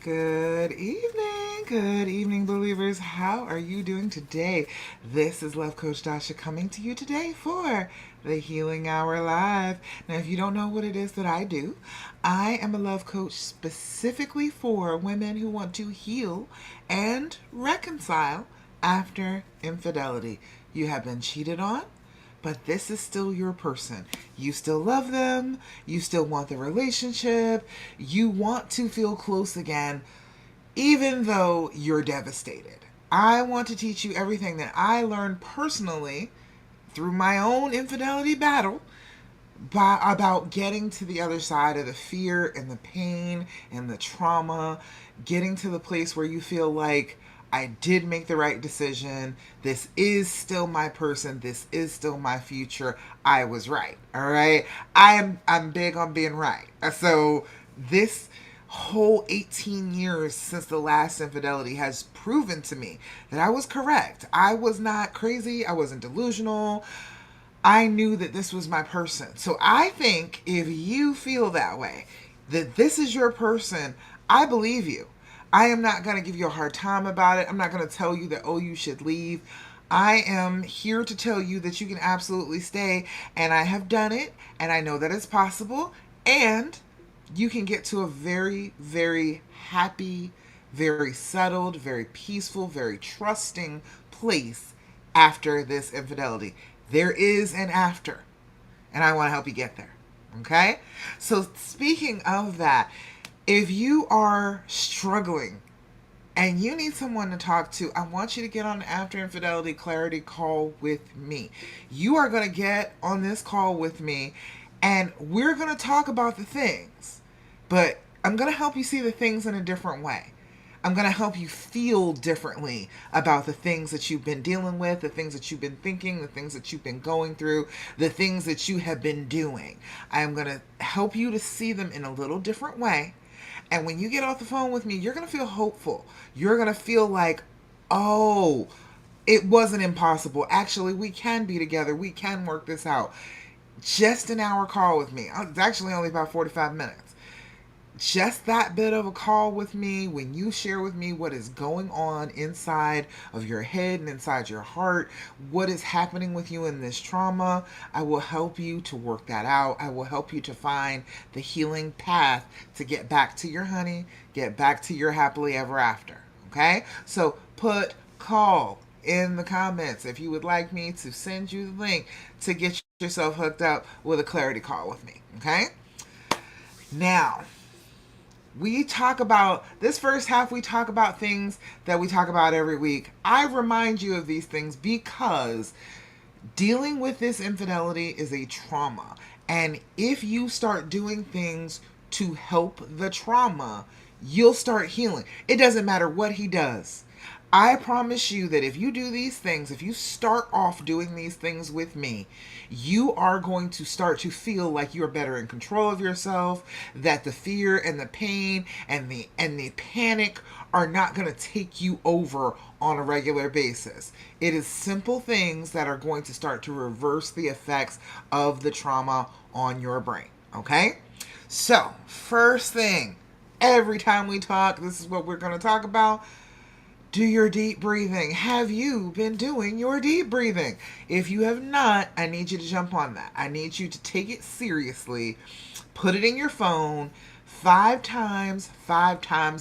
Good evening, believers. How are you doing today? This is Love Coach Dasha coming to you today for the Healing Hour Live. Now, if you don't know what it is that I do, I am a love coach specifically for women who want to heal and reconcile after infidelity. You have been cheated on, but this is still your person. You still love them. You still want the relationship. You want to feel close again, even though you're devastated. I want to teach you everything that I learned personally through my own infidelity battle about getting to the other side of the fear and the pain and the trauma, getting to the place where you feel like I did make the right decision. This is still my person. This is still my future. I was right. All right. I'm big on being right. So this whole 18 years since the last infidelity has proven to me that I was correct. I was not crazy. I wasn't delusional. I knew that this was my person. So I think if you feel that way, that this is your person, I believe you. I am not going to give you a hard time about it. I'm not going to tell you that, oh, you should leave. I am here to tell you that you can absolutely stay. And I have done it. And I know that it's possible. And you can get to a very, very happy, very settled, very peaceful, very trusting place after this infidelity. There is an after, and I want to help you get there. Okay? So, speaking of that, if you are struggling and you need someone to talk to, I want you to get on the After Infidelity Clarity call with me. You are going to get on this call with me, and we're going to talk about the things, but I'm going to help you see the things in a different way. I'm going to help you feel differently about the things that you've been dealing with, the things that you've been thinking, the things that you've been going through, the things that you have been doing. I am going to help you to see them in a little different way. And when you get off the phone with me, you're going to feel hopeful. You're going to feel like, oh, it wasn't impossible. Actually, we can be together. We can work this out. Just an hour call with me. It's actually only about 45 minutes. Just that bit of a call with me, when you share with me what is going on inside of your head and inside your heart, what is happening with you in this trauma, I will help you to work that out. I will help you to find the healing path to get back to your honey, get back to your happily ever after. Okay? So put call in the comments if you would like me to send you the link to get yourself hooked up with a clarity call with me. Okay? Now, we talk about this first half, we talk about things that we talk about every week. I remind you of these things because dealing with this infidelity is a trauma. And if you start doing things to help the trauma, you'll start healing. It doesn't matter what he does. I promise you that if you do these things, if you start off doing these things with me, you are going to start to feel like you're better in control of yourself, that the fear and the pain and the panic are not going to take you over on a regular basis. It is simple things that are going to start to reverse the effects of the trauma on your brain. Okay? So, first thing, every time we talk, this is what we're going to talk about. Do your deep breathing. Have you been doing your deep breathing? If you have not, I need you to jump on that. I need you to take it seriously. Put it in your phone 5 times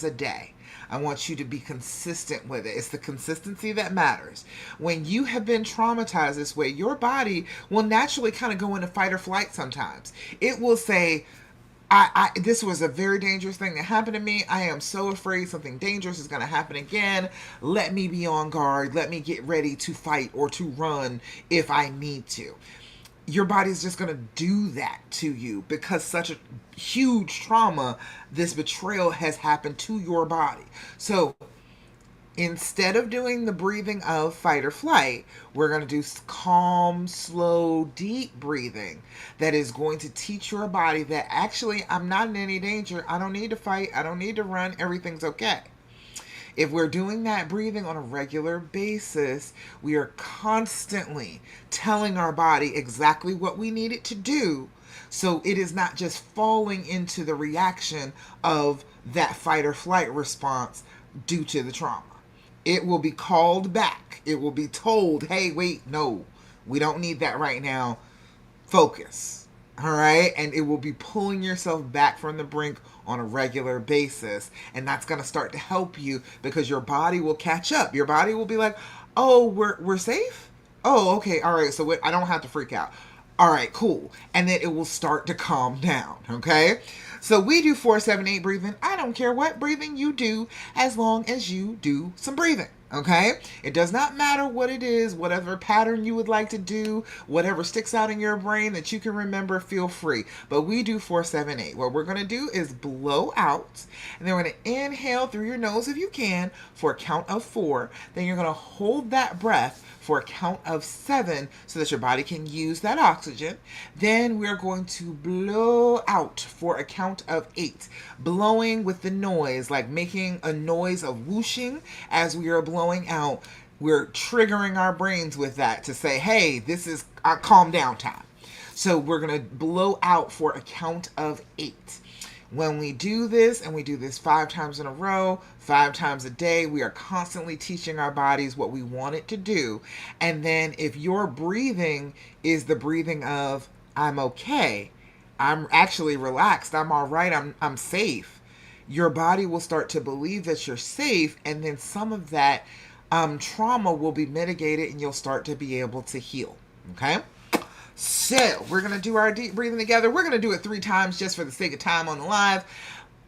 a day. I want you to be consistent with it. It's the consistency that matters. When you have been traumatized this way, your body will naturally kind of go into fight or flight sometimes. It will say, this was a very dangerous thing that happened to me. I am so afraid something dangerous is going to happen again. Let me be on guard. Let me get ready to fight or to run if I need to. Your body's just going to do that to you because such a huge trauma, this betrayal has happened to your body. So instead of doing the breathing of fight or flight, we're going to do calm, slow, deep breathing that is going to teach your body that actually I'm not in any danger. I don't need to fight. I don't need to run. Everything's okay. If we're doing that breathing on a regular basis, we are constantly telling our body exactly what we need it to do So it is not just falling into the reaction of that fight or flight response due to the trauma. It will be called back. It will be told, hey, wait, no, we don't need that right now. Focus. All right. And it will be pulling yourself back from the brink on a regular basis. And that's going to start to help you because your body will catch up. Your body will be like, oh, we're safe? Oh, okay. All right. So I don't have to freak out. All right, cool. And then it will start to calm down. Okay. So we do 4-7-8 breathing. I don't care what breathing you do as long as you do some breathing. Okay? It does not matter what it is, whatever pattern you would like to do, whatever sticks out in your brain that you can remember, feel free. But we do 4-7-8. What we're going to do is blow out, and then we're going to inhale through your nose if you can for a count of 4. Then you're going to hold that breath for a count of 7 so that your body can use that oxygen. Then we're going to blow out for a count of 8. Blowing with the noise, like making a noise of whooshing as we are blowing out. We're triggering our brains with that to say, hey, this is our calm down time. So we're going to blow out for a count of 8. When we do this, and we do this 5 times in a row, 5 times a day, we are constantly teaching our bodies what we want it to do. And then if your breathing is the breathing of, I'm okay, I'm actually relaxed, I'm all right, I'm safe, your body will start to believe that you're safe, and then some of that trauma will be mitigated and you'll start to be able to heal. Okay? So we're going to do our deep breathing together. We're going to do it 3 times just for the sake of time on the live.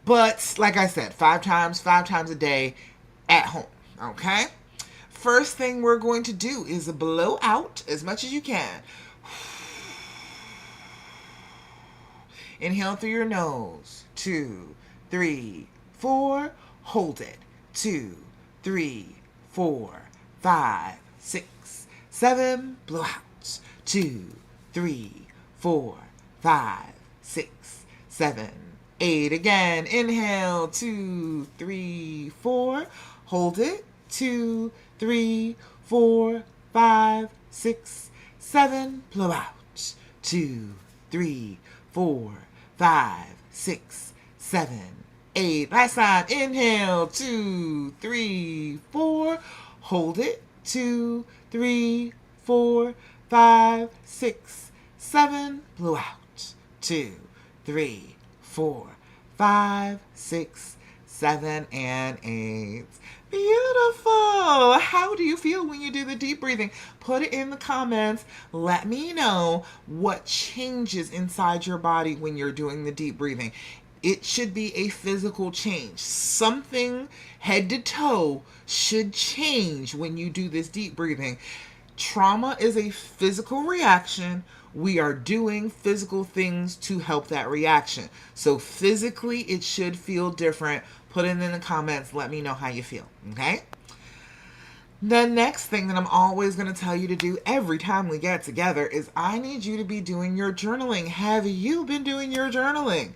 But like I said, 5 times a day at home. Okay? First thing we're going to do is blow out as much as you can. Inhale through your nose. 2, 3, 4. Hold it. 2, 3, 4, 5, 6, 7. Blow out. 2, 3, 4, 5, 6, 7, 8. Again. Inhale. 2, 3, 4. Hold it. 2, 3, 4, 5, 6, 7. Blow out. 2, 3, 4, 5, 6, 7, 8. Last time. Inhale. 2, 3, 4. Hold it. 2, 3, 4, 5, 6, 7. Blow out. 2, 3, 4, 5, 6, 7, and 8. Beautiful. How do you feel when you do the deep breathing? Put it in the comments. Let me know what changes inside your body when you're doing the deep breathing. It should be a physical change. Something head to toe should change when you do this deep breathing. Trauma is a physical reaction. We are doing physical things to help that reaction. So physically, it should feel different. Put it in the comments. Let me know how you feel. Okay? The next thing that I'm always going to tell you to do every time we get together is I need you to be doing your journaling. Have you been doing your journaling?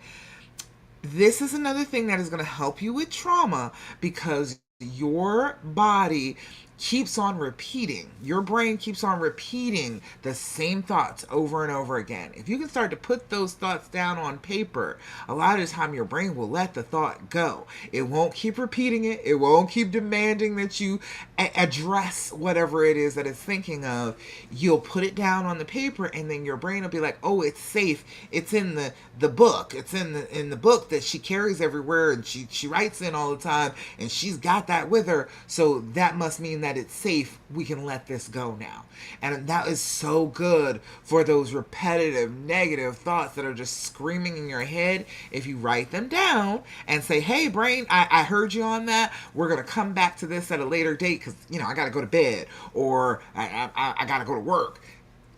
This is another thing that is going to help you with trauma because your body keeps on repeating. Your brain keeps on repeating the same thoughts over and over again. If you can start to put those thoughts down on paper, a lot of the time your brain will let the thought go. It won't keep repeating it. It won't keep demanding that you address whatever it is that it's thinking of. You'll put it down on the paper and then your brain will be like, oh, it's safe. It's in the book. It's in the book that she carries everywhere and she writes in all the time and she's got that with her. So that must mean that it's safe. We can let this go now. And that is so good for those repetitive negative thoughts that are just screaming in your head. If you write them down and say, hey brain, I heard you on that. We're going to come back to this at a later date because I got to go to bed or I got to go to work.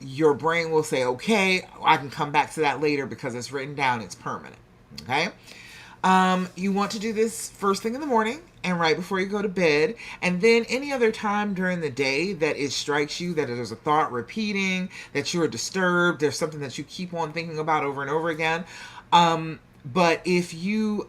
Your brain will say, okay, I can come back to that later because it's written down. It's permanent. Okay. You want to do this first thing in the morning and right before you go to bed, and then any other time during the day that it strikes you that there's a thought repeating, that you are disturbed, there's something that you keep on thinking about over and over again. But if you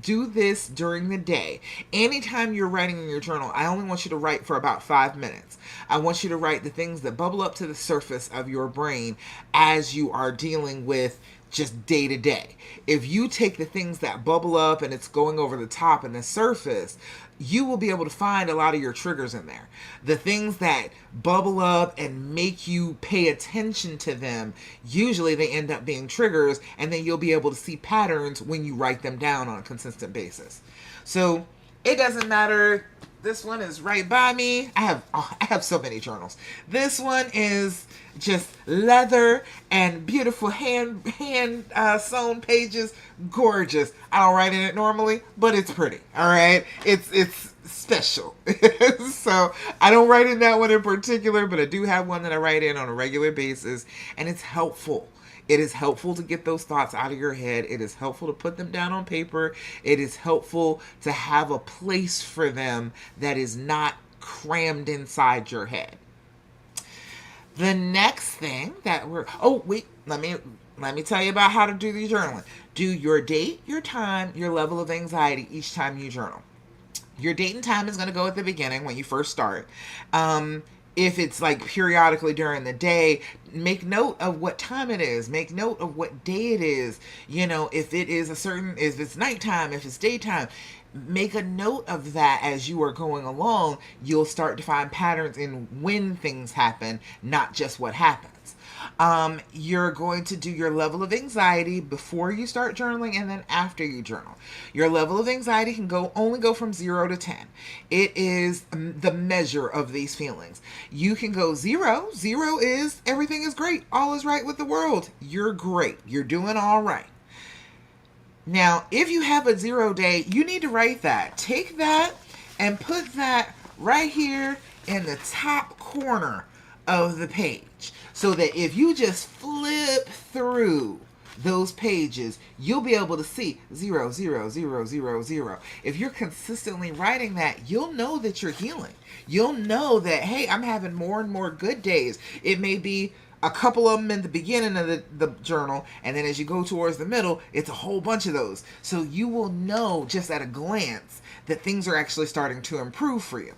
do this during the day, anytime you're writing in your journal, I only want you to write for about 5 minutes. I want you to write the things that bubble up to the surface of your brain as you are dealing with just day to day. If you take the things that bubble up and it's going over the top and the surface, you will be able to find a lot of your triggers in there. The things that bubble up and make you pay attention to them, usually they end up being triggers, and then you'll be able to see patterns when you write them down on a consistent basis. So it doesn't matter. This one is right by me. I have so many journals. This one is just leather and beautiful hand sewn pages, gorgeous. I don't write in it normally, but it's pretty. All right, it's special. So I don't write in that one in particular, but I do have one that I write in on a regular basis, and it's helpful. It is helpful to get those thoughts out of your head. It is helpful to put them down on paper. It is helpful to have a place for them that is not crammed inside your head. The next thing that let me tell you about how to do the journaling. Do your date, your time, your level of anxiety each time you journal. Your date and time is going to go at the beginning when you first start. If it's like periodically during the day, make note of what time it is. Make note of what day it is. If it's nighttime, if it's daytime, make a note of that as you are going along. You'll start to find patterns in when things happen, not just what happens. You're going to do your level of anxiety before you start journaling and then after you journal. Your level of anxiety can only go from 0 to 10. It is the measure of these feelings. You can go 0. 0 is everything is great. All is right with the world. You're great. You're doing all right. Now, if you have a 0 day, you need to write that. Take that and put that right here in the top corner of the page, so that if you just flip through those pages, you'll be able to see 0, 0, 0, 0, 0. If you're consistently writing that, you'll know that you're healing. You'll know that, hey, I'm having more and more good days. It may be a couple of them in the beginning of the journal, and then as you go towards the middle, it's a whole bunch of those. So you will know just at a glance that things are actually starting to improve for you.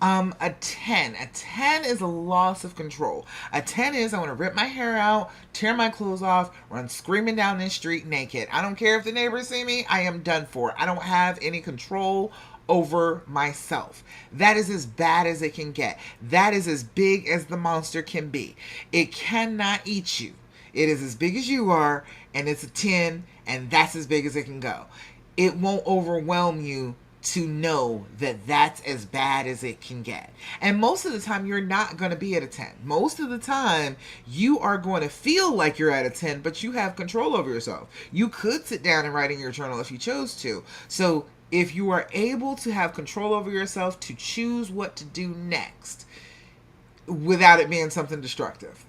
A 10. A 10 is a loss of control. A 10 is I want to rip my hair out, tear my clothes off, run screaming down this street naked. I don't care if the neighbors see me. I am done for. I don't have any control over myself. That is as bad as it can get. That is as big as the monster can be. It cannot eat you. It is as big as you are, and it's a 10, and that's as big as it can go. It won't overwhelm you to know that that's as bad as it can get. And most of the time, you're not going to be at a 10. Most of the time, you are going to feel like you're at a 10, but you have control over yourself. You could sit down and write in your journal if you chose to. So if you are able to have control over yourself to choose what to do next without it being something destructive,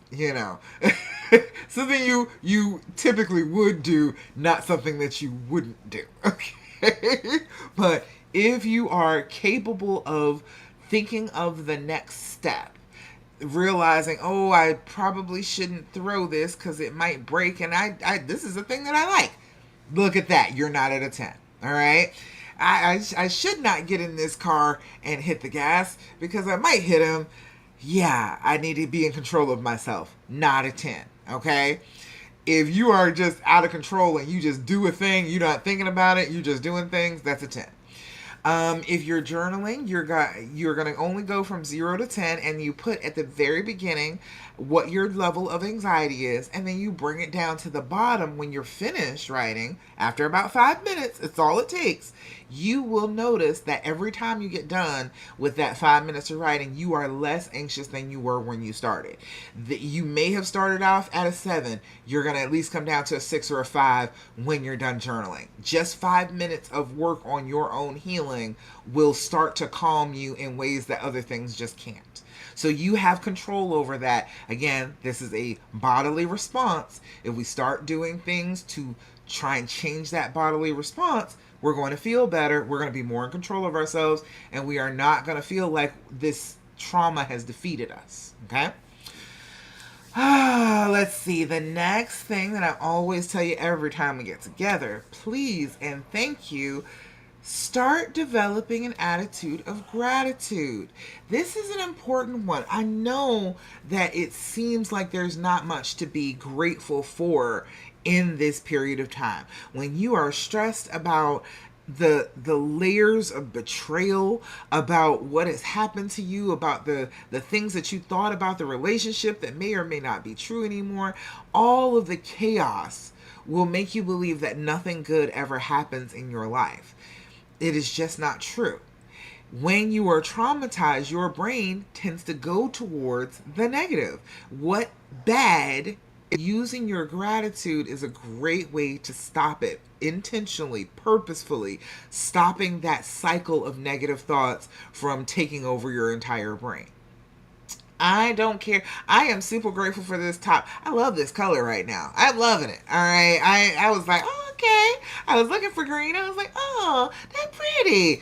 something you typically would do, not something that you wouldn't do. Okay. But if you are capable of thinking of the next step, realizing, oh, I probably shouldn't throw this because it might break, and I this is a thing that I like. Look at that. You're not at a 10. All right. I should not get in this car and hit the gas because I might hit him. Yeah, I need to be in control of myself. Not a 10. Okay. If you are just out of control and you just do a thing, you're not thinking about it, you're just doing things, that's a 10. If you're journaling, you're going to only go from 0 to 10, and you put at the very beginning what your level of anxiety is, and then you bring it down to the bottom when you're finished writing. After about 5 minutes, it's all it takes. You will notice that every time you get done with that 5 minutes of writing, you are less anxious than you were when you started. You may have started off at a 7. You're going to at least come down to a 6 or a 5 when you're done journaling. Just 5 minutes of work on your own healing will start to calm you in ways that other things just can't. So you have control over that. Again, this is a bodily response. If we start doing things to try and change that bodily response, we're going to feel better. We're going to be more in control of ourselves, and we are not going to feel like this trauma has defeated us. Okay? Let's see. The next thing that I always tell you every time we get together, please and thank you, start developing an attitude of gratitude. This is an important one. I know that it seems like there's not much to be grateful for in this period of time. When you are stressed about the layers of betrayal, about what has happened to you, about the things that you thought about the relationship that may or may not be true anymore, all of the chaos will make you believe that nothing good ever happens in your life. It is just not true. When you are traumatized, your brain tends to go towards the negative. What bad? Using your gratitude is a great way to stop it intentionally, purposefully, stopping that cycle of negative thoughts from taking over your entire brain. I don't care. I am super grateful for this top. I love this color right now. I'm loving it. All right. I was like, oh, okay. I was looking for green. I was like, oh, that's pretty.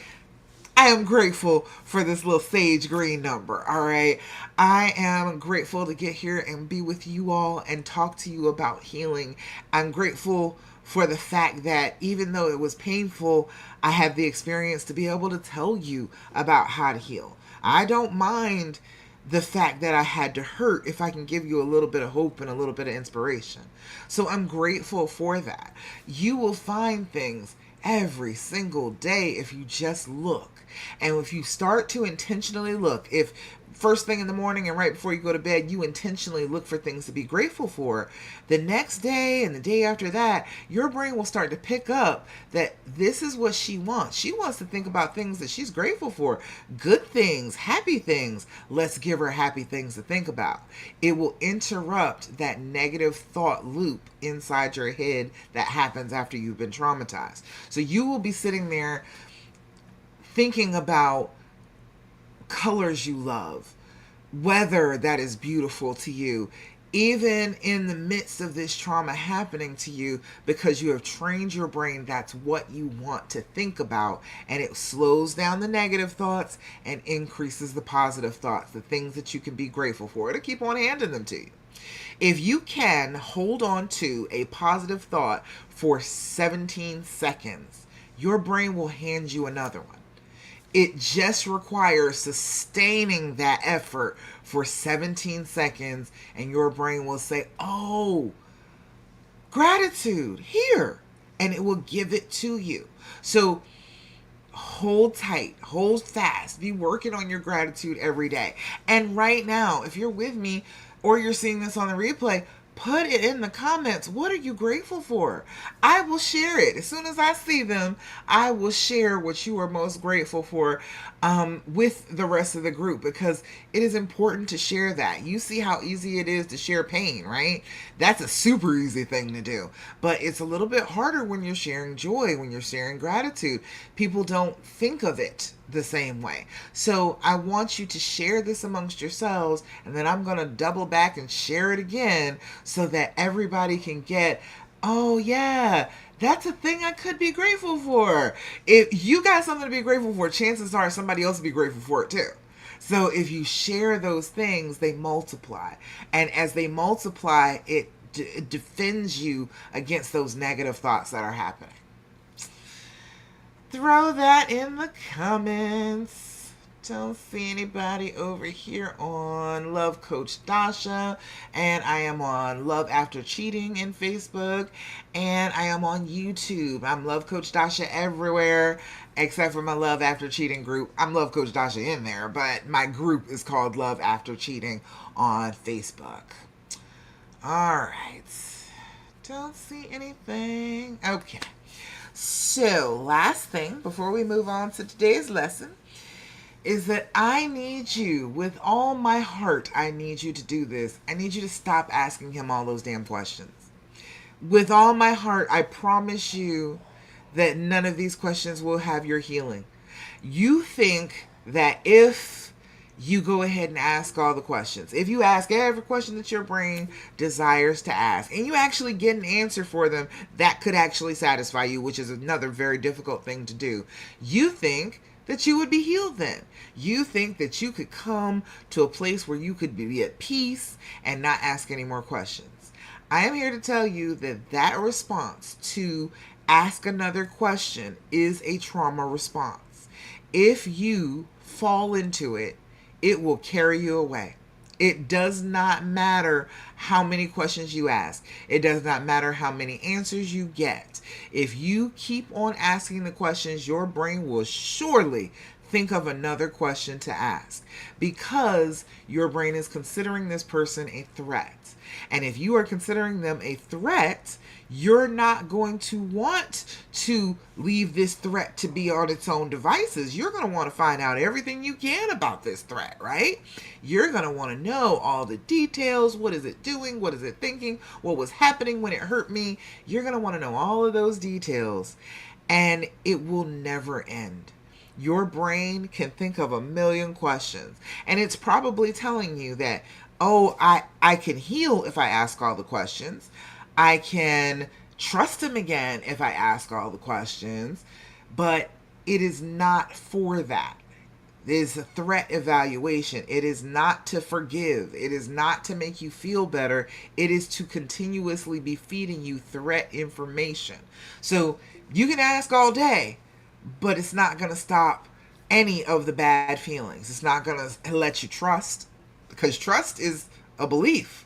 I am grateful for this little sage green number. All right. I am grateful to get here and be with you all and talk to you about healing. I'm grateful for the fact that even though it was painful, I have the experience to be able to tell you about how to heal. I don't mind the fact that I had to hurt if I can give you a little bit of hope and a little bit of inspiration. So I'm grateful for that. You will find things every single day if you just look. And if you start to intentionally look, if first thing in the morning and right before you go to bed, you intentionally look for things to be grateful for, the next day and the day after that, your brain will start to pick up that this is what she wants. She wants to think about things that she's grateful for, good things, happy things. Let's give her happy things to think about. It will interrupt that negative thought loop inside your head that happens after you've been traumatized. So you will be sitting there thinking about colors you love, weather that is beautiful to you, even in the midst of this trauma happening to you, because you have trained your brain that's what you want to think about, and it slows down the negative thoughts and increases the positive thoughts, the things that you can be grateful for. It'll keep on handing them to you. If you can hold on to a positive thought for 17 seconds, your brain will hand you another one. It just requires sustaining that effort for 17 seconds, and your brain will say, oh, gratitude, here. And it will give it to you. So hold tight, hold fast, be working on your gratitude every day. And right now, if you're with me or you're seeing this on the replay, put it in the comments. What are you grateful for? I will share it. As soon as I see them, I will share what you are most grateful for with the rest of the group, because it is important to share that. You see how easy it is to share pain, right? That's a super easy thing to do. But it's a little bit harder when you're sharing joy, when you're sharing gratitude. People don't think of it the same way. So I want you to share this amongst yourselves, and then I'm going to double back and share it again so that everybody can get, oh yeah, that's a thing I could be grateful for. If you got something to be grateful for, chances are somebody else will be grateful for it too. So if you share those things, they multiply. And as they multiply, it defends you against those negative thoughts that are happening. Throw that in the comments. Don't see anybody over here on Love Coach Dasha. And I am on Love After Cheating in Facebook. And I am on YouTube. I'm Love Coach Dasha everywhere except for my Love After Cheating group. I'm Love Coach Dasha in there, but my group is called Love After Cheating on Facebook. All right. Don't see anything. Okay. So, last thing before we move on to today's lesson is that I need you, with all my heart, I need you to do this. I need you to stop asking him all those damn questions. With all my heart, I promise you that none of these questions will have your healing. You think that if you go ahead and ask all the questions, if you ask every question that your brain desires to ask, and you actually get an answer for them that could actually satisfy you, which is another very difficult thing to do, you think that you would be healed then. You think that you could come to a place where you could be at peace and not ask any more questions. I am here to tell you that that response to ask another question is a trauma response. If you fall into it, it will carry you away. It does not matter how many questions you ask. It does not matter how many answers you get. If you keep on asking the questions, your brain will surely think of another question to ask because your brain is considering this person a threat. And if you are considering them a threat, you're not going to want to leave this threat to be on its own devices. You're going to want to find out everything you can about this threat, right? You're going to want to know all the details. What is it doing? What is it thinking? What was happening when it hurt me? You're going to want to know all of those details, and it will never end. Your brain can think of a million questions, and it's probably telling you that, oh, I can heal if I ask all the questions. I can trust him again if I ask all the questions, but it is not for that. It is a threat evaluation. It is not to forgive. It is not to make you feel better. It is to continuously be feeding you threat information. So you can ask all day, but it's not going to stop any of the bad feelings. It's not going to let you trust, because trust is a belief.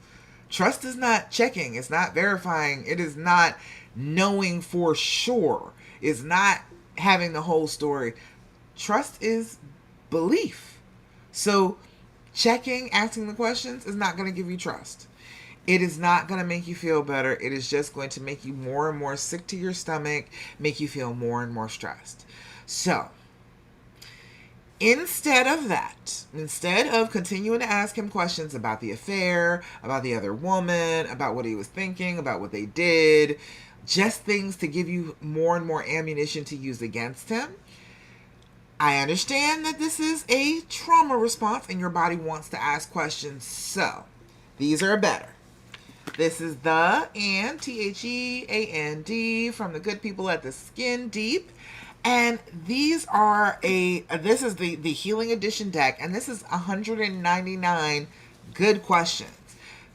Trust is not checking. It's not verifying. It is not knowing for sure. It's not having the whole story. Trust is belief. So checking, asking the questions is not going to give you trust. It is not going to make you feel better. It is just going to make you more and more sick to your stomach, make you feel more and more stressed. So instead of that, instead of continuing to ask him questions about the affair, about the other woman, about what he was thinking, about what they did, just things to give you more and more ammunition to use against him, I understand that this is a trauma response and your body wants to ask questions. So these are better. This is the and THEAND from the good people at the Skin Deep. And these are this is the Healing Edition deck, and this is 199 good questions.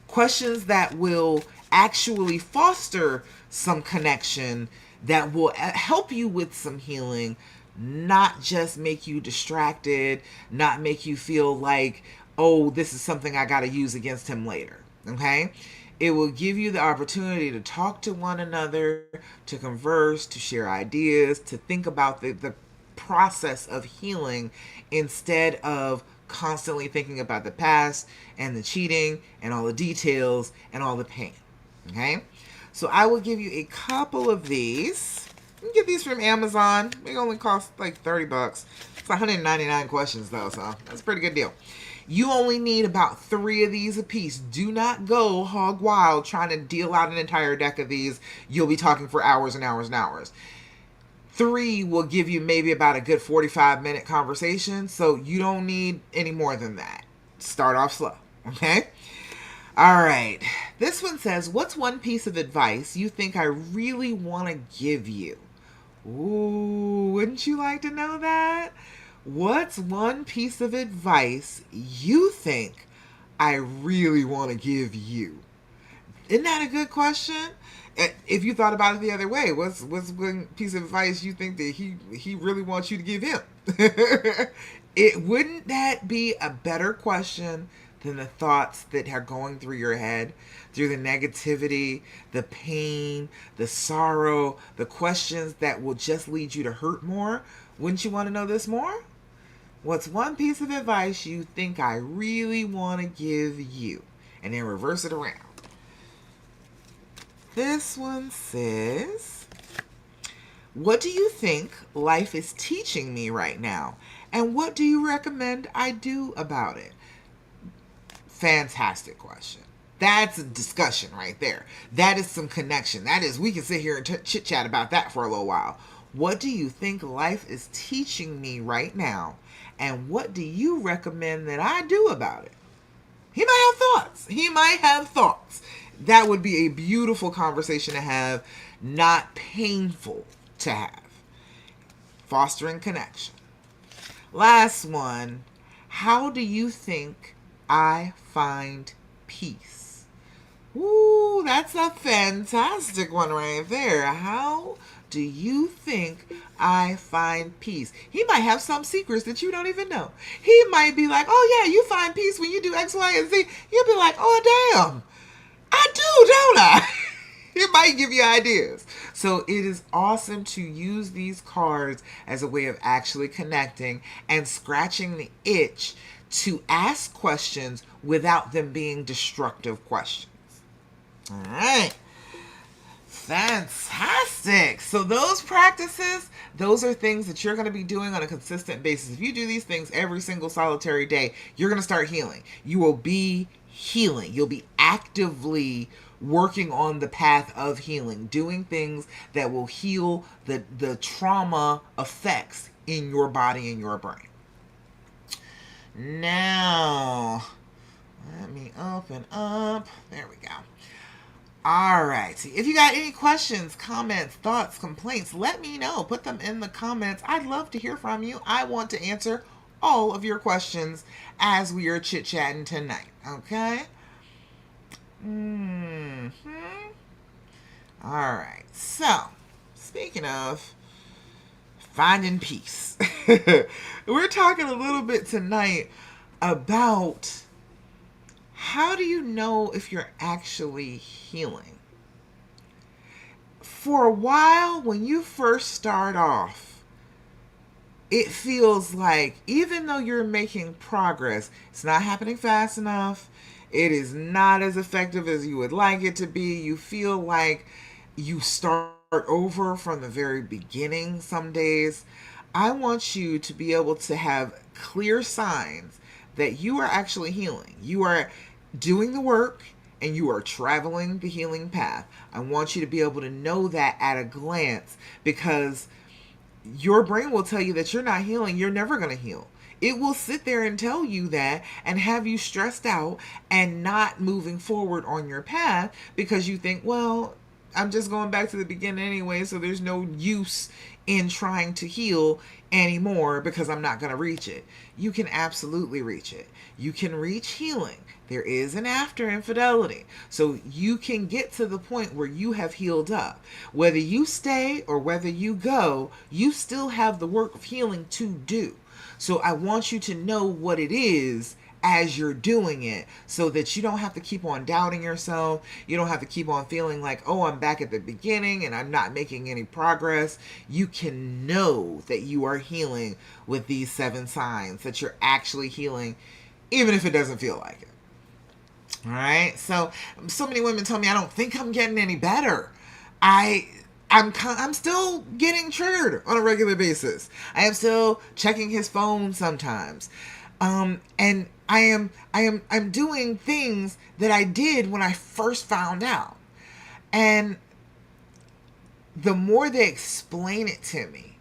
Questions that will actually foster some connection, that will help you with some healing, not just make you distracted, not make you feel like, oh, this is something I got to use against him later. Okay? It will give you the opportunity to talk to one another, to converse, to share ideas, to think about the process of healing instead of constantly thinking about the past and the cheating and all the details and all the pain. Okay? So I will give you a couple of these. You can get these from Amazon. They only cost like $30. It's 199 questions though, so that's a pretty good deal. You only need about 3 of these a piece. Do not go hog wild trying to deal out an entire deck of these. You'll be talking for hours and hours and hours. 3 will give you maybe about a good 45-minute conversation, so you don't need any more than that. Start off slow, okay? All right. This one says, what's one piece of advice you think I really want to give you? Ooh, wouldn't you like to know that? What's one piece of advice you think I really want to give you? Isn't that a good question? If you thought about it the other way, what's one piece of advice you think that he really wants you to give him? Wouldn't that be a better question than the thoughts that are going through your head, through the negativity, the pain, the sorrow, the questions that will just lead you to hurt more? Wouldn't you want to know this more? What's one piece of advice you think I really want to give you? And then reverse it around. This one says, what do you think life is teaching me right now? And what do you recommend I do about it? Fantastic question. That's a discussion right there. That is some connection. That is, we can sit here and chit chat about that for a little while. What do you think life is teaching me right now? And what do you recommend that I do about it? He might have thoughts. He might have thoughts. That would be a beautiful conversation to have, not painful to have. Fostering connection. Last one. How do you think I find peace? Ooh, that's a fantastic one right there. How do you think I find peace? He might have some secrets that you don't even know. He might be like, oh, yeah, you find peace when you do X, Y, and Z. You'll be like, oh, damn, I do, don't I? It might give you ideas. So it is awesome to use these cards as a way of actually connecting and scratching the itch to ask questions without them being destructive questions. All right. Fantastic. So those practices, those are things that you're going to be doing on a consistent basis. If you do these things every single solitary day, you're going to start healing. You will be healing. You'll be actively working on the path of healing, doing things that will heal the trauma effects in your body and your brain. Now, let me open up. There we go. All right. If you got any questions, comments, thoughts, complaints, let me know. Put them in the comments. I'd love to hear from you. I want to answer all of your questions as we are chit-chatting tonight. Okay? All right. So, speaking of finding peace, we're talking a little bit tonight about how do you know if you're actually healing? For a while, when you first start off, it feels like even though you're making progress, it's not happening fast enough. It is not as effective as you would like it to be. You feel like you start over from the very beginning some days. I want you to be able to have clear signs that you are actually healing. You are doing the work and you are traveling the healing path. I want you to be able to know that at a glance, because your brain will tell you that you're not healing. You're never going to heal. It will sit there and tell you that and have you stressed out and not moving forward on your path because you think, well, I'm just going back to the beginning anyway, so there's no use in trying to heal anymore because I'm not going to reach it. You can absolutely reach it. You can reach healing. There is an after infidelity. So you can get to the point where you have healed up. Whether you stay or whether you go, you still have the work of healing to do. So I want you to know what it is as you're doing it so that you don't have to keep on doubting yourself. You don't have to keep on feeling like, oh, I'm back at the beginning and I'm not making any progress. You can know that you are healing with these 7 signs, that you're actually healing, even if it doesn't feel like it. All right. So many women tell me, I don't think I'm getting any better. I'm still getting triggered on a regular basis. I am still checking his phone sometimes. And I'm doing things that I did when I first found out. And the more they explain it to me,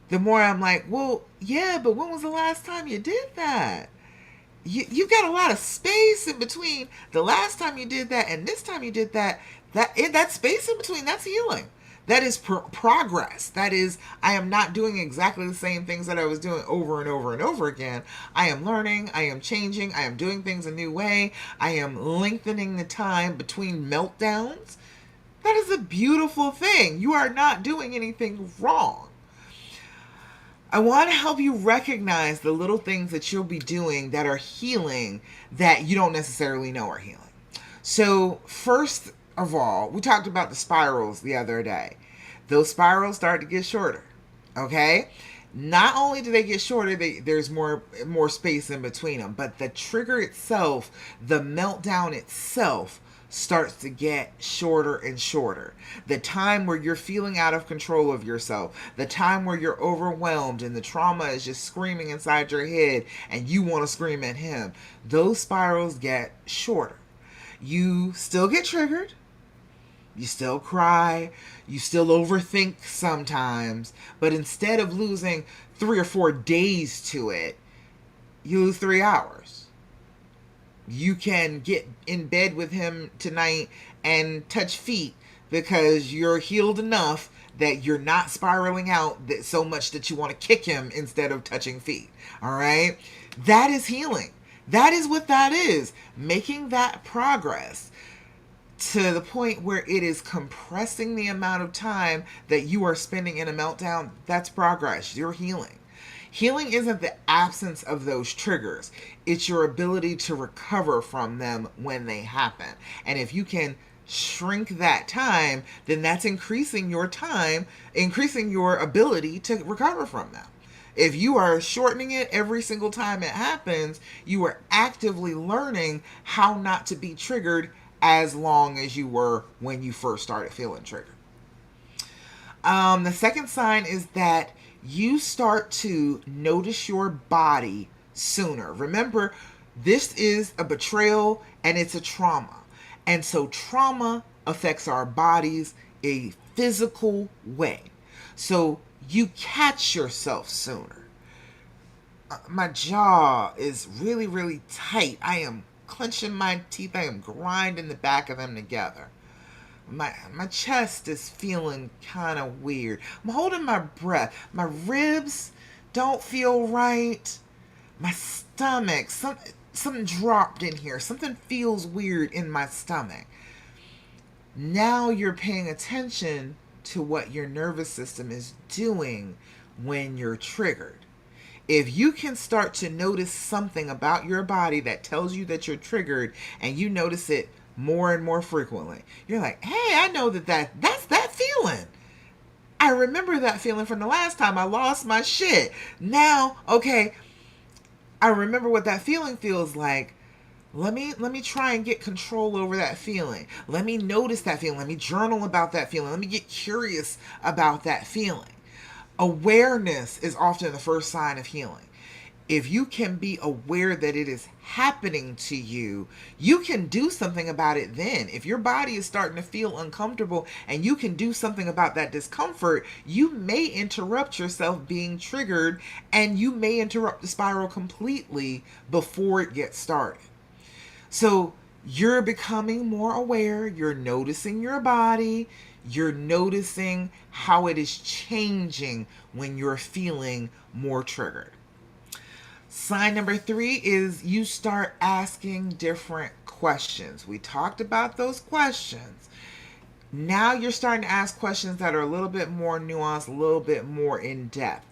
the more I'm like, well, yeah, but when was the last time you did that? You've got a lot of space in between the last time you did that and this time you did that. That space in between, that's healing. That is progress. That is, I am not doing exactly the same things that I was doing over and over and over again. I am learning. I am changing. I am doing things a new way. I am lengthening the time between meltdowns. That is a beautiful thing. You are not doing anything wrong. I want to help you recognize the little things that you'll be doing that are healing that you don't necessarily know are healing. So first of all, we talked about the spirals the other day. Those spirals start to get shorter. Okay? Not only do they get shorter, there's more space in between them, but the trigger itself, the meltdown itself, starts to get shorter and shorter. The time where you're feeling out of control of yourself, the time where you're overwhelmed and the trauma is just screaming inside your head and you want to scream at him, those spirals get shorter. You still get triggered. You still cry. You still overthink sometimes. But instead of losing 3 or 4 days to it, you lose 3 hours. You can get in bed with him tonight and touch feet because you're healed enough that you're not spiraling out so much that you want to kick him instead of touching feet. All right? That is healing. That is what that is. Making that progress. to the point where it is compressing the amount of time that you are spending in a meltdown, that's progress. You're healing. Healing isn't the absence of those triggers, it's your ability to recover from them when they happen. And if you can shrink that time, then that's increasing your time, increasing your ability to recover from them. If you are shortening it every single time it happens, you are actively learning how not to be triggered as long as you were when you first started feeling triggered. The second sign is that you start to notice your body sooner. Remember, this is a betrayal and it's a trauma. And so trauma affects our bodies a physical way. So you catch yourself sooner. My jaw is really, really tight. I am clenching my teeth. I am grinding the back of them together. My chest is feeling kind of weird. I'm holding my breath. My ribs don't feel right. My stomach, something dropped in here. Something feels weird in my stomach. Now you're paying attention to what your nervous system is doing when you're triggered. If you can start to notice something about your body that tells you that you're triggered, and you notice it more and more frequently, you're like, hey, I know that's that feeling. I remember that feeling from the last time I lost my shit. Now, okay, I remember what that feeling feels like. Let me try and get control over that feeling. Let me notice that feeling. Let me journal about that feeling. Let me get curious about that feeling. Awareness is often the first sign of healing. If you can be aware that it is happening to you, you can do something about it then. If your body is starting to feel uncomfortable and you can do something about that discomfort, you may interrupt yourself being triggered, and you may interrupt the spiral completely before it gets started. So you're becoming more aware, you're noticing your body, you're noticing how it is changing when you're feeling more triggered. Sign number 3 is you start asking different questions. We talked about those questions. Now you're starting to ask questions that are a little bit more nuanced, a little bit more in depth.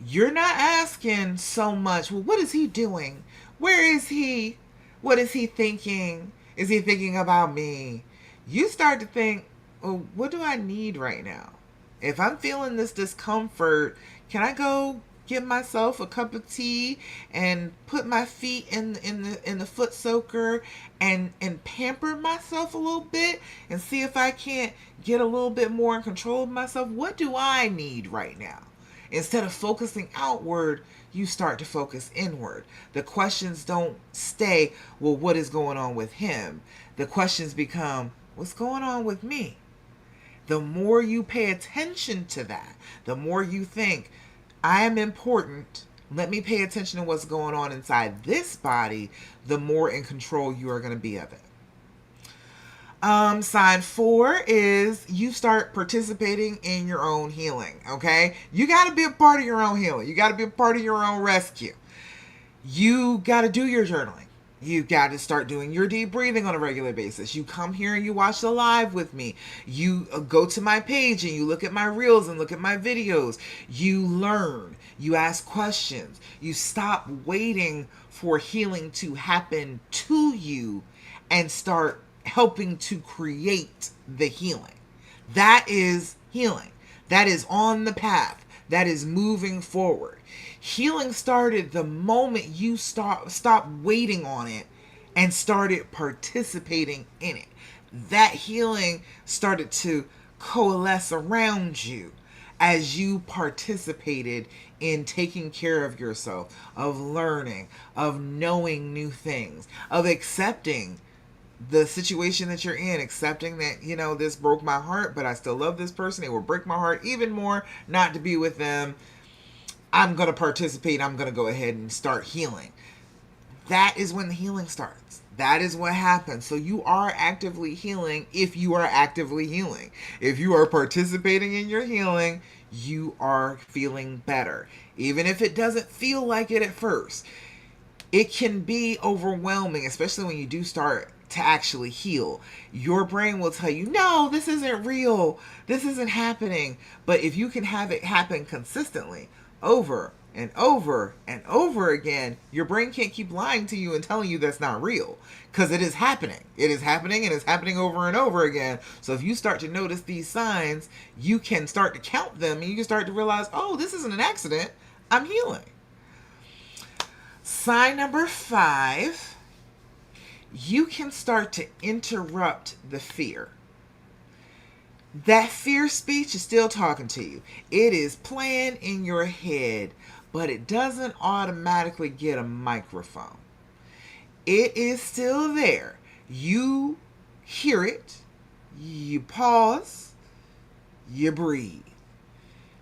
You're not asking so much, well, what is he doing? Where is he? What is he thinking? Is he thinking about me? You start to think, well, what do I need right now? If I'm feeling this discomfort, can I go get myself a cup of tea and put my feet in the foot soaker and pamper myself a little bit and see if I can't get a little bit more in control of myself? What do I need right now? Instead of focusing outward, you start to focus inward. The questions don't stay, well, what is going on with him? The questions become, what's going on with me? The more you pay attention to that, the more you think, I am important. Let me pay attention to what's going on inside this body, the more in control you are going to be of it. Sign 4 is you start participating in your own healing. Okay, you got to be a part of your own healing. You got to be a part of your own rescue. You got to do your journaling. You got to start doing your deep breathing on a regular basis. You come here and you watch the live with me. You go to my page and you look at my reels and look at my videos. You learn. You ask questions. You stop waiting for healing to happen to you and start helping to create the healing. That is healing. That is on the path. That is moving forward. Healing started the moment you stopped waiting on it and started participating in it. That healing started to coalesce around you as you participated in taking care of yourself, of learning, of knowing new things, of accepting the situation that you're in, accepting that, this broke my heart, but I still love this person. It will break my heart even more not to be with them. I'm going to participate. I'm going to go ahead and start healing. That is when the healing starts. That is what happens. So you are actively healing if you are actively healing. If you are participating in your healing, you are feeling better. Even if it doesn't feel like it at first. It can be overwhelming, especially when you do start to actually heal. Your brain will tell you, no, this isn't real. This isn't happening. But if you can have it happen consistently over and over and over again, your brain can't keep lying to you and telling you that's not real, because it is happening. It is happening, and it's happening over and over again. So if you start to notice these signs, you can start to count them, and you can start to realize, oh, this isn't an accident. I'm healing. Sign number 5, you can start to interrupt the fear. That fear speech is still talking to you. It is playing in your head, but it doesn't automatically get a microphone. It is still there. You hear it, you pause, you breathe.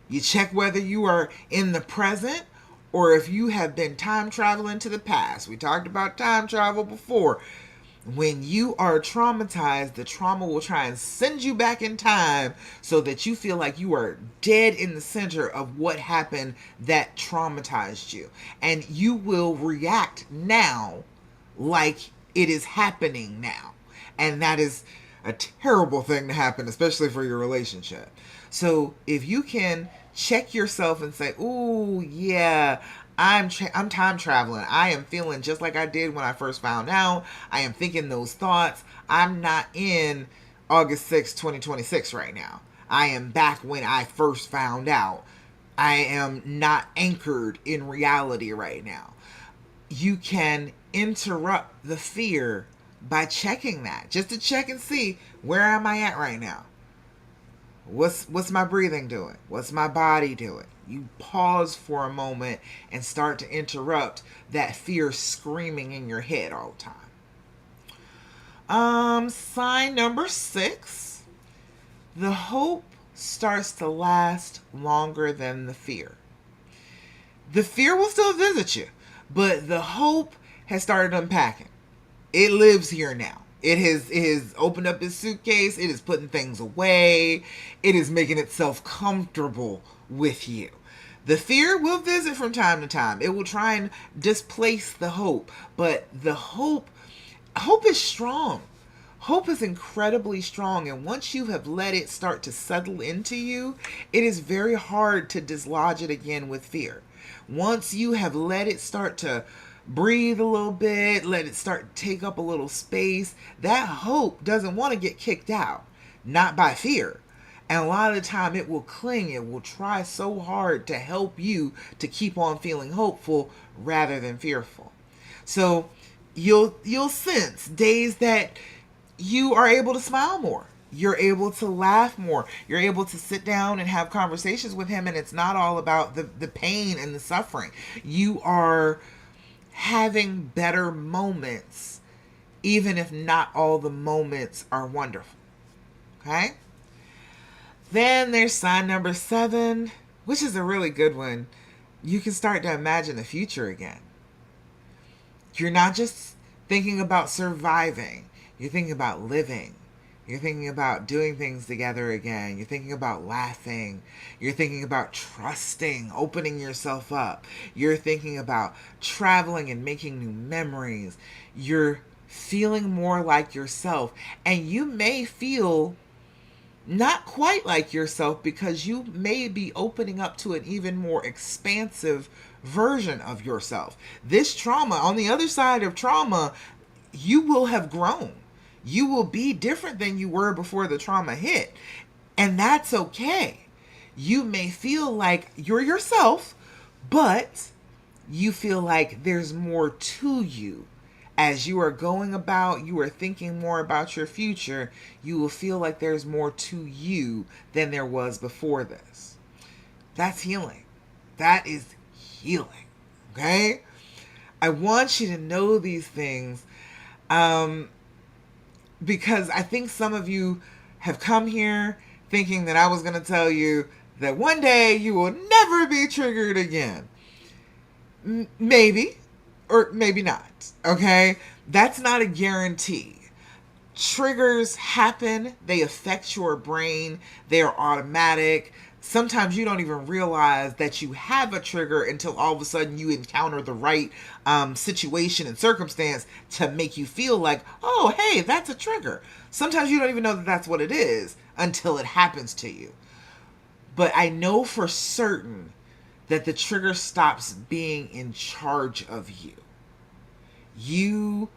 You check whether you are in the present or if you have been time traveling to the past. We talked about time travel before. When you are traumatized, the trauma will try and send you back in time so that you feel like you are dead in the center of what happened that traumatized you. And you will react now like it is happening now. And that is a terrible thing to happen, especially for your relationship. So if you can check yourself and say, ooh, yeah, I'm time traveling. I am feeling just like I did when I first found out. I am thinking those thoughts. I'm not in August 6, 2026 right now. I am back when I first found out. I am not anchored in reality right now. You can interrupt the fear by checking that, just to check and see, where am I at right now? What's my breathing doing? What's my body doing? You pause for a moment and start to interrupt that fear screaming in your head all the time. Sign number 6, the hope starts to last longer than the fear. The fear will still visit you, but the hope has started unpacking. It lives here now. It has opened up its suitcase. It is putting things away. It is making itself comfortable with you. The fear will visit from time to time. It will try and displace the hope. But the hope is strong. Hope is incredibly strong. And once you have let it start to settle into you, it is very hard to dislodge it again with fear. Once you have let it start to breathe a little bit, let it start to take up a little space, that hope doesn't want to get kicked out. Not by fear. And a lot of the time it will cling. It will try so hard to help you to keep on feeling hopeful rather than fearful. So you'll sense days that you are able to smile more. You're able to laugh more. You're able to sit down and have conversations with him, and it's not all about the pain and the suffering. You are having better moments, even if not all the moments are wonderful. Okay? Then there's sign number 7, which is a really good one. You can start to imagine the future again. You're not just thinking about surviving. You're thinking about living. You're thinking about doing things together again. You're thinking about laughing. You're thinking about trusting, opening yourself up. You're thinking about traveling and making new memories. You're feeling more like yourself. And you may feel not quite like yourself because you may be opening up to an even more expansive version of yourself. This trauma, on the other side of trauma, you will have grown. You will be different than you were before the trauma hit. And that's okay. You may feel like you're yourself, but you feel like there's more to you. As you are going about, you are thinking more about your future, you will feel like there's more to you than there was before this. That's healing. That is healing. Okay? I want you to know these things. Because I think some of you have come here thinking that I was going to tell you that one day you will never be triggered again. Maybe, or maybe not. Okay? That's not a guarantee. Triggers happen. They affect your brain. They are automatic. sometimes you don't even realize that you have a trigger until all of a sudden you encounter the right situation and circumstance to make you feel like, oh, hey, that's a trigger. Sometimes you don't even know that that's what it is until it happens to you. But I know for certain that the trigger stops being in charge of you. You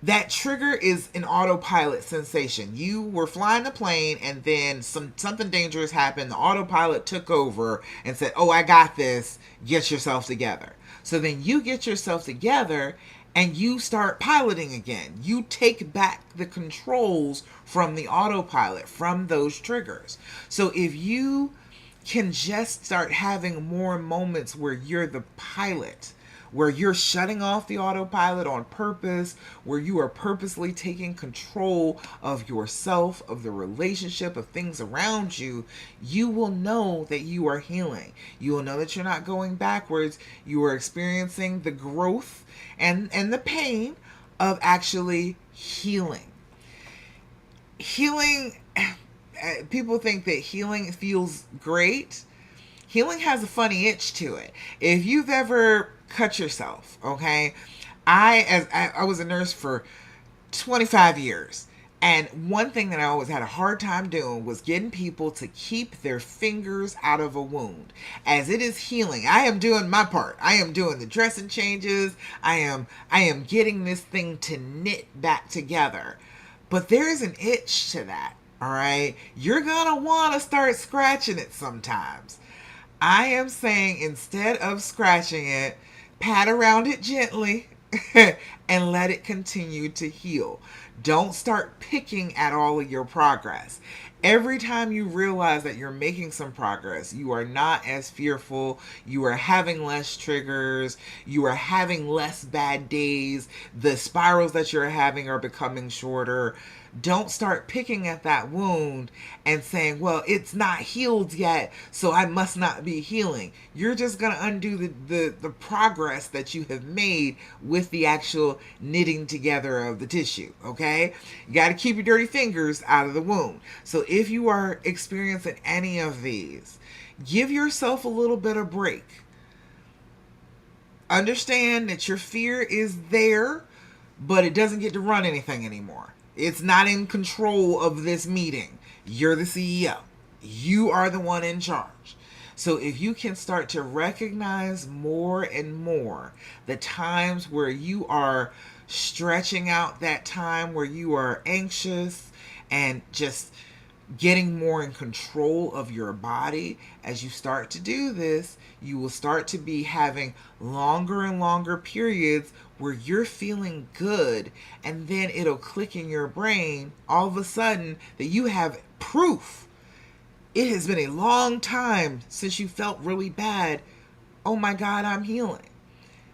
That trigger is an autopilot sensation. You were flying the plane and then something dangerous happened. The autopilot took over and said, "Oh, I got this. Get yourself together." So then you get yourself together and you start piloting again. You take back the controls from the autopilot, from those triggers. So if you can just start having more moments where you're the pilot, where you're shutting off the autopilot on purpose, where you are purposely taking control of yourself, of the relationship, of things around you, you will know that you are healing. You will know that you're not going backwards. You are experiencing the growth and the pain of actually healing. Healing, people think that healing feels great. Healing has a funny itch to it. If you've ever cut yourself, okay? I was a nurse for 25 years. And one thing that I always had a hard time doing was getting people to keep their fingers out of a wound. As it is healing, I am doing my part. I am doing the dressing changes. I am getting this thing to knit back together. But there is an itch to that, all right? You're going to want to start scratching it sometimes. I am saying, instead of scratching it, pat around it gently and let it continue to heal. Don't start picking at all of your progress. Every time you realize that you're making some progress, you are not as fearful, you are having less triggers, you are having less bad days, the spirals that you're having are becoming shorter. Don't start picking at that wound and saying, well, it's not healed yet, so I must not be healing. You're just going to undo the progress that you have made with the actual knitting together of the tissue, okay? You got to keep your dirty fingers out of the wound. So if you are experiencing any of these, give yourself a little bit of break. Understand that your fear is there, but it doesn't get to run anything anymore. It's not in control of this meeting. You're the CEO. You are the one in charge. So if you can start to recognize more and more the times where you are stretching out that time where you are anxious and just getting more in control of your body, as you start to do this, you will start to be having longer and longer periods where you're feeling good, and then it'll click in your brain all of a sudden that you have proof. It has been a long time since you felt really bad. Oh my God, I'm healing.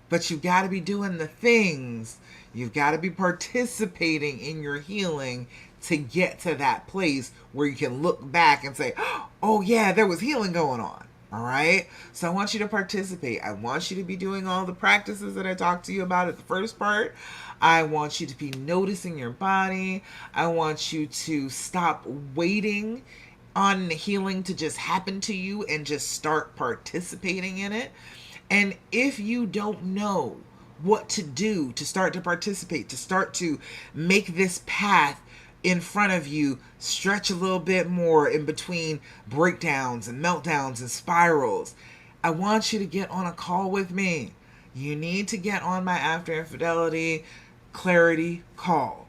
But you've got to be doing the things. You've got to be participating in your healing to get to that place where you can look back and say, oh yeah, there was healing going on. All right. So I want you to participate. I want you to be doing all the practices that I talked to you about at the first part. I want you to be noticing your body. I want you to stop waiting on the healing to just happen to you and just start participating in it. And if you don't know what to do to start to participate, to start to make this path in front of you stretch a little bit more in between breakdowns and meltdowns and spirals, I want you to get on a call with me. You need to get on my After Infidelity Clarity call.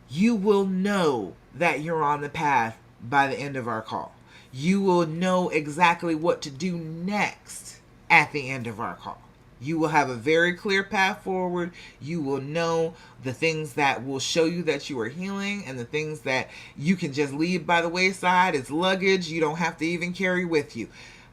You will know that you're on the path by the end of our call. You will know exactly what to do next at the end of our call. You will have a very clear path forward. You will know the things that will show you that you are healing and the things that you can just leave by the wayside. It's luggage you don't have to even carry with you.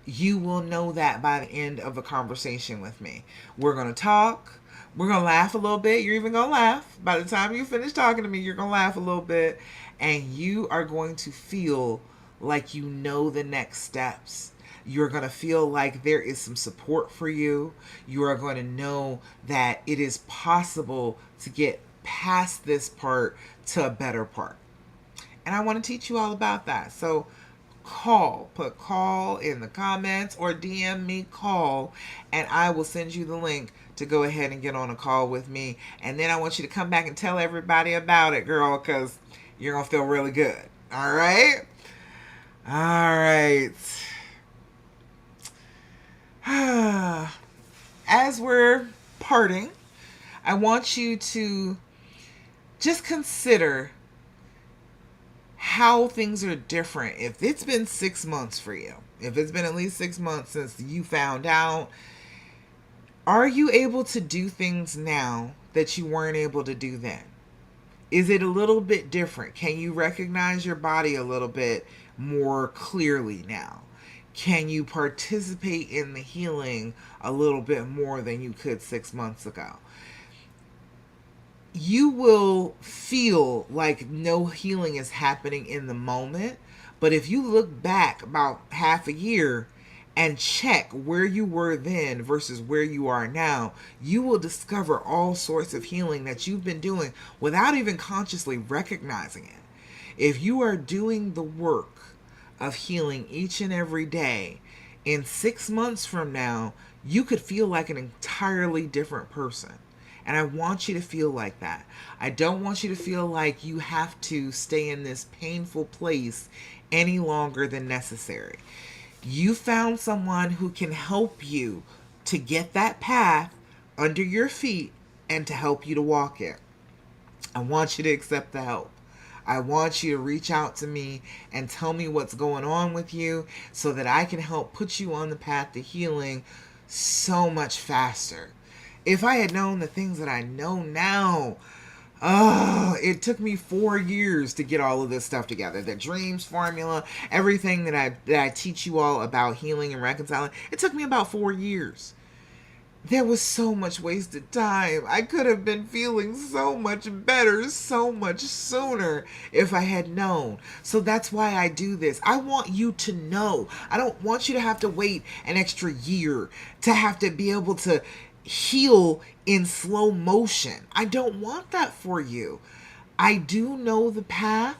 You will know that by the end of a conversation with me. We're going to talk. We're going to laugh a little bit. You're even going to laugh. By the time you finish talking to me, you're going to laugh a little bit. And you are going to feel like you know the next steps. You're going to feel like there is some support for you. You are going to know that it is possible to get past this part to a better part. And I want to teach you all about that. So call. Put call in the comments or DM me call, and I will send you the link to go ahead and get on a call with me. And then I want you to come back and tell everybody about it, girl, because you're going to feel really good. All right? All right. As we're parting, I want you to just consider how things are different. If it's been 6 months for you, if it's been at least 6 months since you found out, are you able to do things now that you weren't able to do then? Is it a little bit different? Can you recognize your body a little bit more clearly now? Can you participate in the healing a little bit more than you could 6 months ago? You will feel like no healing is happening in the moment. But if you look back about half a year and check where you were then versus where you are now, you will discover all sorts of healing that you've been doing without even consciously recognizing it. If you are doing the work of healing each and every day, in 6 months from now, you could feel like an entirely different person. And I want you to feel like that. I don't want you to feel like you have to stay in this painful place any longer than necessary. You found someone who can help you to get that path under your feet and to help you to walk it. I want you to accept the help. I want you to reach out to me and tell me what's going on with you so that I can help put you on the path to healing so much faster. If I had known the things that I know now, it took me 4 years to get all of this stuff together. The dreams formula, everything that I teach you all about healing and reconciling, it took me about 4 years. There was so much wasted time. I could have been feeling so much better so much sooner if I had known. So that's why I do this. I want you to know. I don't want you to have to wait an extra year to have to be able to heal in slow motion. I don't want that for you. I do know the path.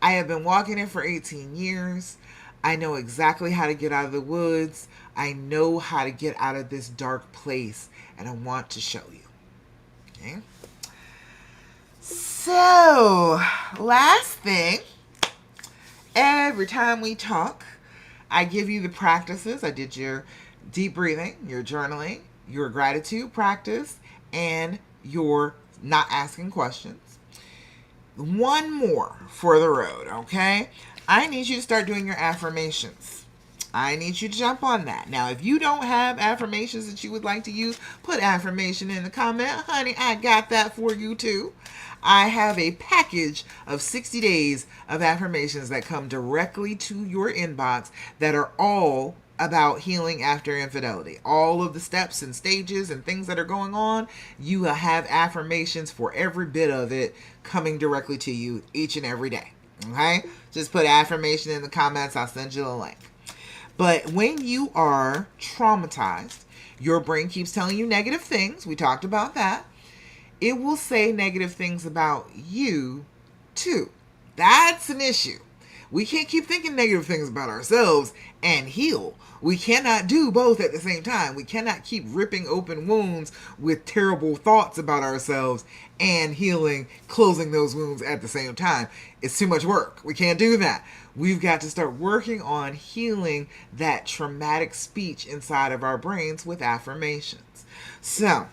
I have been walking it for 18 years. I know exactly how to get out of the woods. I know how to get out of this dark place, and I want to show you. Okay? So, last thing, every time we talk, I give you the practices. I did your deep breathing, your journaling, your gratitude practice, and your not asking questions. One more for the road, okay? I need you to start doing your affirmations. I need you to jump on that. Now, if you don't have affirmations that you would like to use, put affirmation in the comment. Honey, I got that for you too. I have a package of 60 days of affirmations that come directly to your inbox that are all about healing after infidelity. All of the steps and stages and things that are going on, you have affirmations for every bit of it coming directly to you each and every day. Okay? Just put affirmation in the comments. I'll send you the link. But when you are traumatized, your brain keeps telling you negative things. We talked about that. It will say negative things about you too. That's an issue. We can't keep thinking negative things about ourselves and heal. We cannot do both at the same time. We cannot keep ripping open wounds with terrible thoughts about ourselves and healing, closing those wounds at the same time. It's too much work. We can't do that. We've got to start working on healing that traumatic speech inside of our brains with affirmations. So,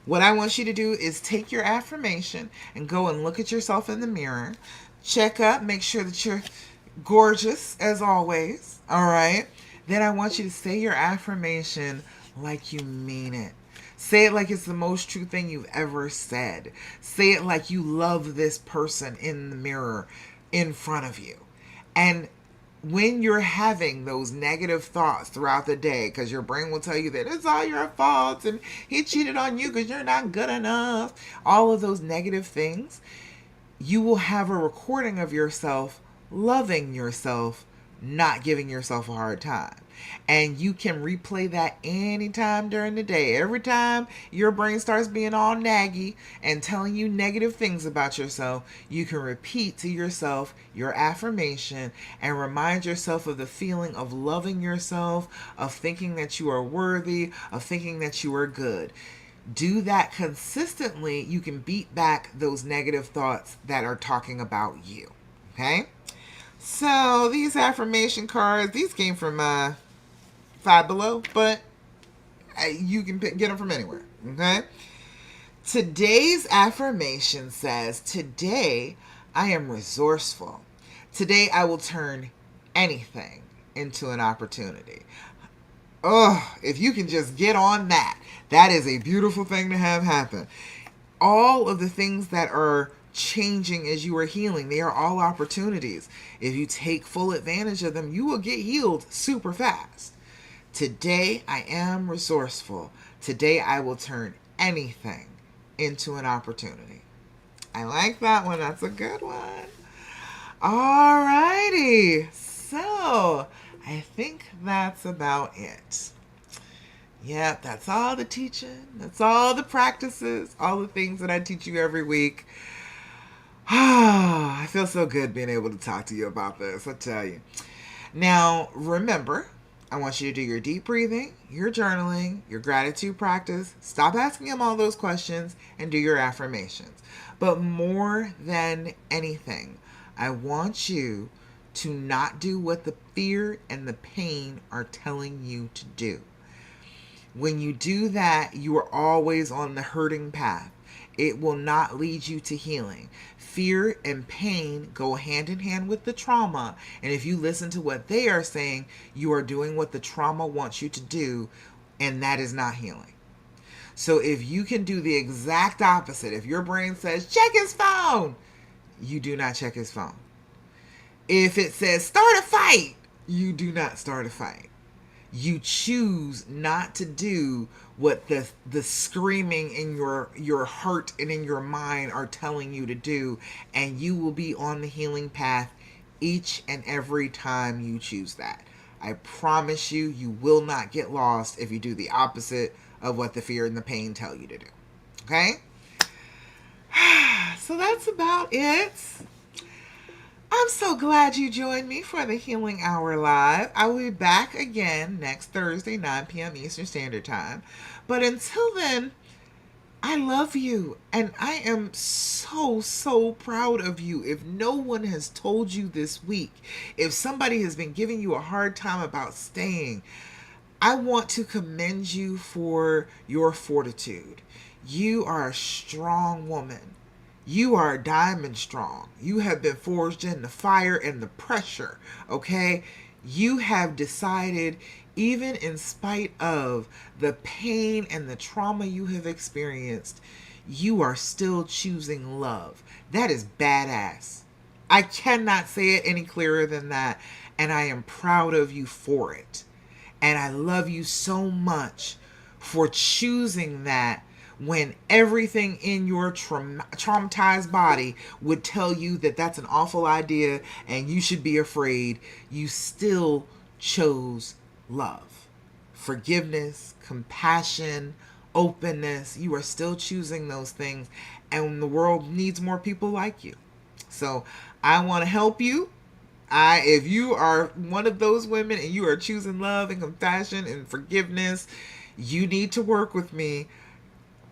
what I want you to do is take your affirmation and go and look at yourself in the mirror. Check up, make sure that you're gorgeous as always. All right. Then I want you to say your affirmation like you mean it. Say it like it's the most true thing you've ever said. Say it like you love this person in the mirror in front of you. And when you're having those negative thoughts throughout the day, because your brain will tell you that it's all your fault and he cheated on you because you're not good enough, all of those negative things, you will have a recording of yourself loving yourself not giving yourself a hard time. And you can replay that anytime during the day. Every time your brain starts being all naggy and telling you negative things about yourself, you can repeat to yourself your affirmation and remind yourself of the feeling of loving yourself, of thinking that you are worthy, of thinking that you are good. Do that consistently, you can beat back those negative thoughts that are talking about you. Okay? So these affirmation cards, these came from Five Below, but you can get them from anywhere. Okay. Today's affirmation says, "Today I am resourceful. Today I will turn anything into an opportunity." Oh, if you can just get on that, that is a beautiful thing to have happen. All of the things that are changing as you are healing, they are all opportunities. If you take full advantage of them, you will get healed super fast. Today I am resourceful. Today I will turn anything into an opportunity. I like that one. That's a good one. All righty. So I think that's about it. Yep, that's all the teaching. That's all the practices, all the things that I teach you every week. I feel so good being able to talk to you about this, I tell you. Now, remember, I want you to do your deep breathing, your journaling, your gratitude practice. Stop asking them all those questions and do your affirmations. But more than anything, I want you to not do what the fear and the pain are telling you to do. When you do that, you are always on the hurting path. It will not lead you to healing. Fear and pain go hand in hand with the trauma. And if you listen to what they are saying, you are doing what the trauma wants you to do, and that is not healing. So if you can do the exact opposite, if your brain says, check his phone, you do not check his phone. If it says, start a fight, you do not start a fight. You choose not to do what the screaming in your heart and in your mind are telling you to do, and you will be on the healing path each and every time you choose that. I promise you, you will not get lost if you do the opposite of what the fear and the pain tell you to do. Okay? So that's about it. I'm so glad you joined me for the Healing Hour Live. I will be back again next Thursday, 9 p.m. Eastern Standard Time. But until then, I love you. And I am so, so proud of you. If no one has told you this week, if somebody has been giving you a hard time about staying, I want to commend you for your fortitude. You are a strong woman. You are diamond strong. You have been forged in the fire and the pressure, okay? You have decided, even in spite of the pain and the trauma you have experienced, you are still choosing love. That is badass. I cannot say it any clearer than that, and I am proud of you for it. And I love you so much for choosing that when everything in your traumatized body would tell you that that's an awful idea and you should be afraid. You still chose love, forgiveness, compassion, openness. You are still choosing those things, and the world needs more people like you. So I want to help you. If you are one of those women and you are choosing love and compassion and forgiveness, you need to work with me.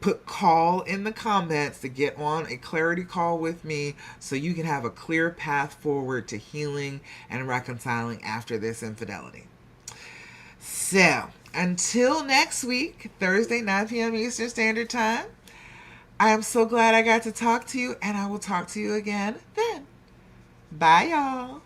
Put call in the comments to get on a clarity call with me so you can have a clear path forward to healing and reconciling after this infidelity. So, until next week, Thursday, 9 p.m. Eastern Standard Time, I am so glad I got to talk to you, and I will talk to you again then. Bye, y'all.